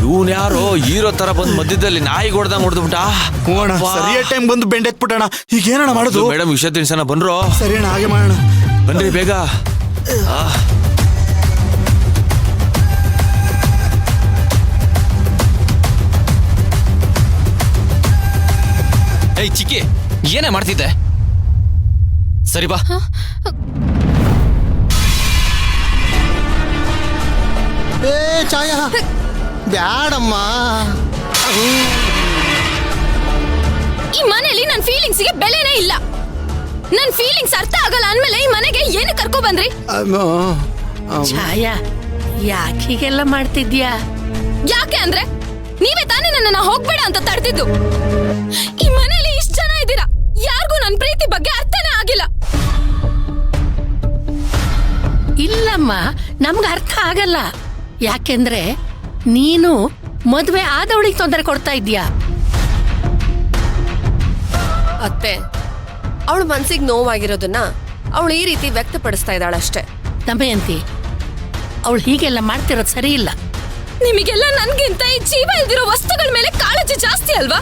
ಇವನ್ ಯಾರೋ ಹೀರೋ ತರ ಬಂದ್ ಮಧ್ಯದಲ್ಲಿ ನಾಯಿ ಹೊಡೆದಂಗ್ ಹೊಡೆದ್ಬಿಟ್ಟ. ಸರಿಯಾದ ಟೈಮ್ ಬಂದು ಬೆಂಡೆತ್ಬಿಟ್ಟಣ. ಈಗ ಏನಣ್ಣ ಮಾಡೋದು? ಮೇಡಮ್ ವಿಷಯ ತಿಳಿಸೋಣ ಬಂದ್ರು. ಸರಿ ಅಣ್ಣ, ಹಾಗೆ ಮಾಡೋಣ. ಬನ್ರಿ ಬೇಗ. ಏಯ್ ಚಿಕ್ಕಿ, ಏನೇ ಮಾಡ್ತಿದ್ದೆ? ಸರಿ ಬಾ. ಏ ಛಾಯ, ಬ್ಯಾಡಮ್ಮ. ಈ ಮನೆಯಲ್ಲಿ ನನ್ನ ಫೀಲಿಂಗ್ಸ್ಗೆ ಬೆಲೆನೇ ಇಲ್ಲ. ನನ್ನ ಫೀಲಿಂಗ್ಸ್ ಅರ್ಥ ಆಗಲ್ಲ ಅಂದ್ಮೇಲೆ ಈ ಮನೆಗೆ ಏನು ಕರ್ಕೊ ಬಂದ್ರಿ? ಛಾಯಾ, ಯಾಕೆ ಹೀಗೆಲ್ಲ ಮಾಡ್ತಿದ್ಯಾ? ಯಾಕೆ ಅಂದ್ರೆ ನೀವೇ ತಾನೇ ನನ್ನನ್ನ ಹೋಗ್ಬೇಡ ಅಂತ ತಡೆದಿದ್ದು. ಈ ಮನೆಯಲ್ಲಿ ಇಷ್ಟು ಜನ ಇದ್ದೀರಾ, ಯಾರಿಗೂ ನನ್ನ ಪ್ರೀತಿ ಬಗ್ಗೆ ಅರ್ಥನೇ ಆಗಿಲ್ಲ. ಇಲ್ಲಮ್ಮ, ನಮ್ಗೆ ಅರ್ಥ ಆಗಲ್ಲ. ಯಾಕೆಂದ್ರೆ ನೀನು ಮದ್ವೆ ಆದವಳಿಗೆ ತೊಂದರೆ ಕೊಡ್ತಾ ಇದ್ಯಾ. ಅತ್ತೆ, ಅವಳು ಮನ್ಸಿಗೆ ನೋವಾಗಿರೋದನ್ನ ಅವಳು ಈ ರೀತಿ ವ್ಯಕ್ತಪಡಿಸ್ತಾ ಇದ್ದಾಳಷ್ಟೇ. ದಮಯಂತಿ, ಅವಳು ಹೀಗೆಲ್ಲ ಮಾಡ್ತಿರೋದು ಸರಿ ಇಲ್ಲ. ನಿಮಗೆಲ್ಲ ನನ್ಗಿಂತ ಈ ಜೀವ ಇಲ್ದಿರೋ ವಸ್ತುಗಳ ಮೇಲೆ ಕಾಳಜಿ ಜಾಸ್ತಿ ಅಲ್ವಾ?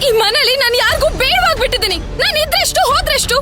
ಈ ಮನೇಲಿ ನಾನು ಯಾರಿಗೂ ಬೇಡವಾಗ್ಬಿಟ್ಟಿದ್ದೀನಿ. ನಾನು ಇದ್ರೆಷ್ಟು ಹೋದ್ರೆಷ್ಟು.